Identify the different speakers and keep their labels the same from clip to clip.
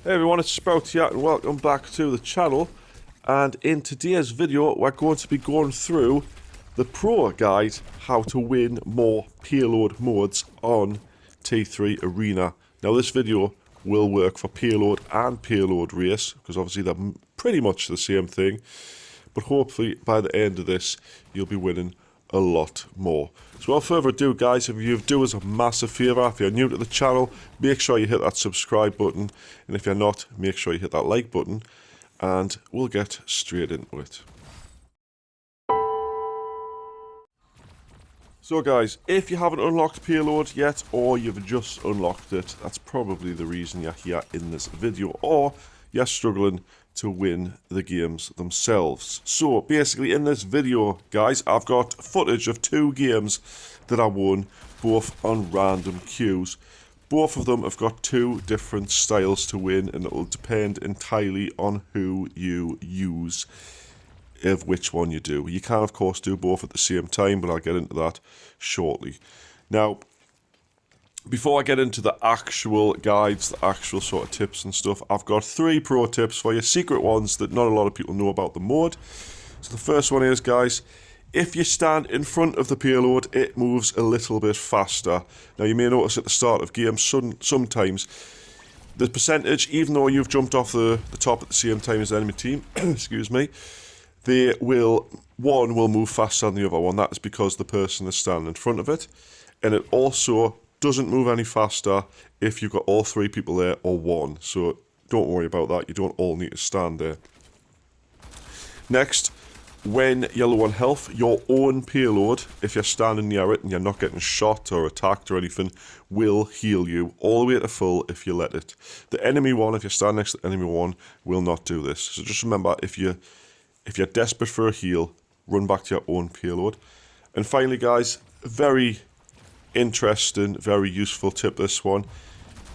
Speaker 1: Hey everyone, it's Sprout here and welcome back to the channel. And in today's video we're going to be going through the pro guide how to win more payload modes on T3 Arena. Now this video will work for payload and payload race because obviously they're pretty much the same thing, but hopefully by the end of this you'll be winning a lot more. So without further ado guys, if you do us a massive favour, if you're new to the channel, make sure you hit that subscribe button, and if you're not, make sure you hit that like button, and we'll get straight into it. So guys, if you haven't unlocked Payload yet, or you've just unlocked it, that's probably the reason you're here in this video, or you're struggling to win the games themselves. So basically in this video guys, I've got footage of 2 games that I won, both on random queues. Both of them have got 2 different styles to win, and it will depend entirely on who you use, of which one you do. You can of course do both at the same time, but I'll get into that shortly. Now, before I get into the actual guides, the actual sort of tips and stuff, I've got 3 pro tips for you, secret ones that not a lot of people know about the mode. So the first one is, guys, if you stand in front of the payload, it moves a little bit faster. Now you may notice at the start of games, sometimes the percentage, even though you've jumped off the top at the same time as the enemy team, excuse me, one will move faster than the other one. That is because the person is standing in front of it, and it also doesn't move any faster if you've got all 3 people there or 1, so don't worry about that, you don't all need to stand there. Next, when you're low on health, your own payload, if you're standing near it and you're not getting shot or attacked or anything, will heal you all the way to full if you let it. The enemy one, if you're standing next to the enemy one, will not do this. So just remember, if you're desperate for a heal, run back to your own payload. And finally guys, very interesting, very useful tip this one.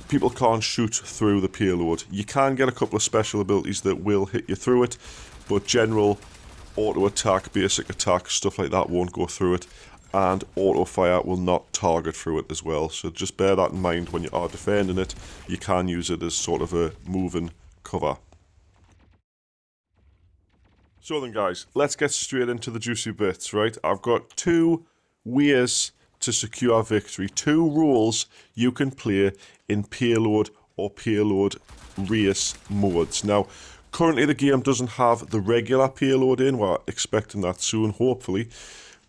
Speaker 1: People can't shoot through the payload. You can get a couple of special abilities that will hit you through it, but general auto attack, basic attack, stuff like that won't go through it, and auto fire will not target through it as well. So just bear that in mind when you are defending it. You can use it as sort of a moving cover. So then guys, let's get straight into the juicy bits, right? I've got 2 ways to secure victory, 2 roles you can play in payload or payload race modes. Now, currently the game doesn't have the regular payload in. We're expecting that soon, hopefully.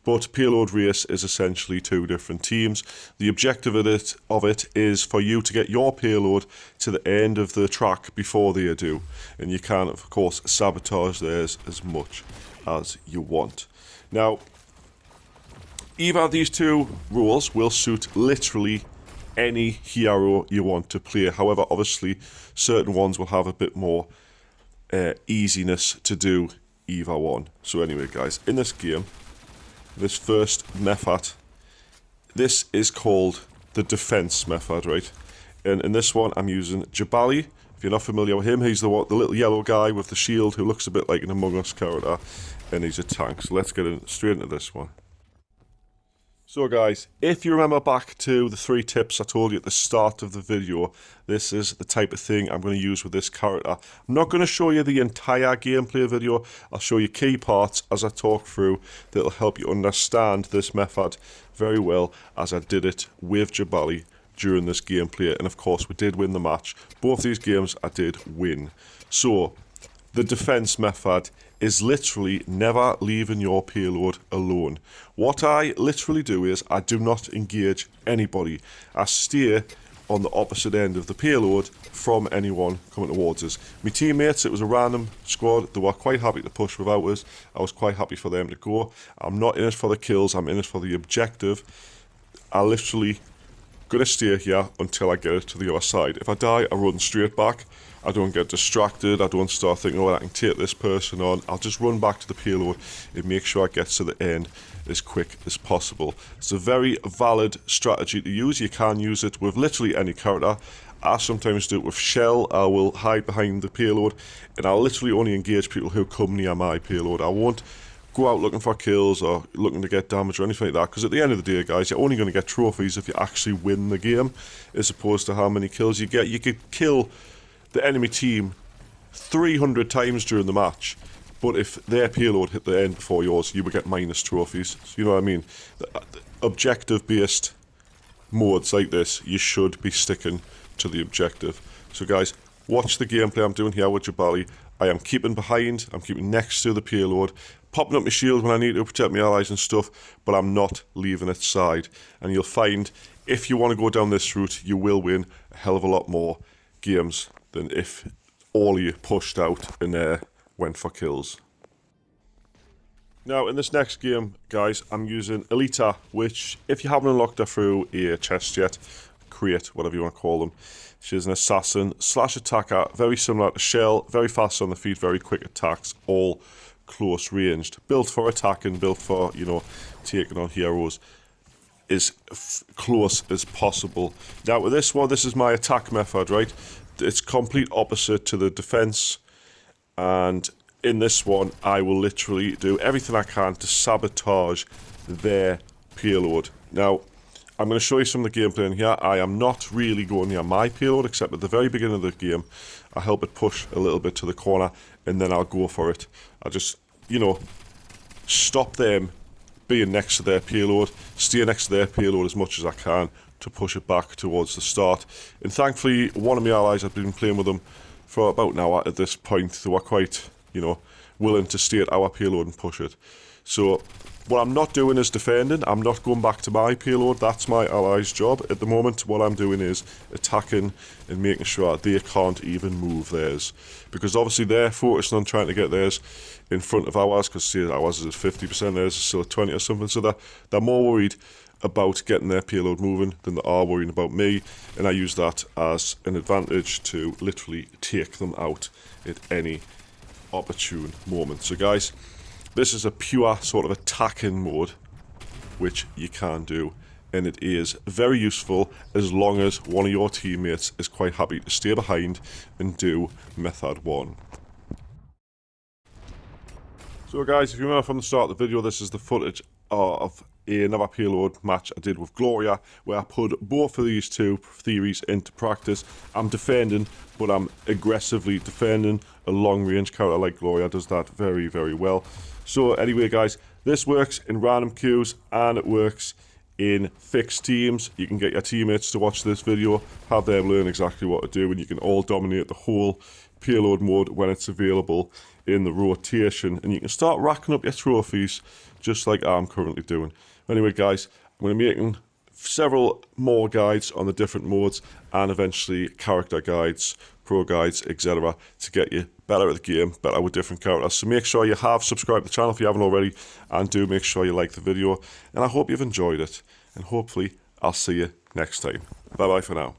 Speaker 1: But payload race is essentially 2 different teams. The objective of it is for you to get your payload to the end of the track before they do. And you can, of course, sabotage theirs as much as you want. Now, either of these 2 rules will suit literally any hero you want to play. However, obviously, certain ones will have a bit more easiness to do either one. So anyway, guys, in this game, this first method, this is called the defense method, right? And in this one, I'm using Jabali. If you're not familiar with him, he's the little yellow guy with the shield who looks a bit like an Among Us character, and he's a tank. So let's get straight into this one. So guys, if you remember back to the 3 tips I told you at the start of the video, this is the type of thing I'm going to use with this character. I'm not going to show you the entire gameplay video, I'll show you key parts as I talk through that will help you understand this method very well, as I did it with Jabali during this gameplay, and of course we did win the match. Both these games I did win. So, the defense method is literally never leaving your payload alone. What I literally do is I do not engage anybody. I stay on the opposite end of the payload from anyone coming towards us. My teammates, it was a random squad, they were quite happy to push without us. I was quite happy for them to go. I'm not in it for the kills, I'm in it for the objective. I literally gonna stay here until I get it to the other side. If I die, I run straight back. I don't get distracted, I don't start thinking, oh, I can take this person on. I'll just run back to the payload and make sure I get to the end as quick as possible. It's a very valid strategy to use. You can use it with literally any character. I sometimes do it with Shell. I will hide behind the payload and I'll literally only engage people who come near my payload. I won't go out looking for kills or looking to get damage or anything like that, because at the end of the day, guys, you're only going to get trophies if you actually win the game, as opposed to how many kills you get. You could kill the enemy team 300 times during the match, but if their payload hit the end before yours, you would get minus trophies. So you know what I mean? Objective-based modes like this, you should be sticking to the objective. So guys, watch the gameplay I'm doing here with Jabali. I am keeping behind, I'm keeping next to the payload, popping up my shield when I need to protect my allies and stuff, but I'm not leaving it side. And you'll find, if you want to go down this route, you will win a hell of a lot more games than if all you pushed out and went for kills. Now, in this next game, guys, I'm using Elita, which, if you haven't unlocked her through a chest yet, crate, whatever you want to call them, she's an assassin / attacker, very similar to Shell, very fast on the feet, very quick attacks, all close ranged. Built for attacking, built for, you know, taking on heroes, as close as possible. Now, with this one, this is my attack method, right? It's complete opposite to the defense, and in this one, I will literally do everything I can to sabotage their payload. Now, I'm going to show you some of the gameplay in here. I am not really going near my payload, except at the very beginning of the game, I help it push a little bit to the corner, and then I'll go for it. I'll just, you know, stop them being next to their payload, stay next to their payload as much as I can to push it back towards the start. And thankfully, one of my allies, I've been playing with them for about an hour at this point, they were quite, you know, willing to stay at our payload and push it. So what I'm not doing is defending. I'm not going back to my payload. That's my ally's job. At the moment, what I'm doing is attacking and making sure they can't even move theirs. Because obviously they're focusing on trying to get theirs in front of ours, because see, ours is at 50%, theirs is still at 20 or something. So they're more worried about getting their payload moving than they are worrying about me. And I use that as an advantage to literally take them out at any opportune moment. So guys, this is a pure sort of attacking mode, which you can do, and it is very useful as long as one of your teammates is quite happy to stay behind and do method 1. So guys, if you remember from the start of the video, this is the footage of another payload match I did with Gloria, where I put both of these two theories into practice. I'm defending, but I'm aggressively defending. A long-range character like Gloria does that very, very well. So anyway, guys, this works in random queues, and it works in fixed teams. You can get your teammates to watch this video, have them learn exactly what to do, and you can all dominate the whole payload mode when it's available in the rotation, and you can start racking up your trophies just like I'm currently doing. Anyway, guys, I'm going to be making several more guides on the different modes, and eventually character guides, pro guides, etc., to get you better at the game, better with different characters. So make sure you have subscribed to the channel if you haven't already, and do make sure you like the video, and I hope you've enjoyed it, and hopefully I'll see you next time. Bye bye for now.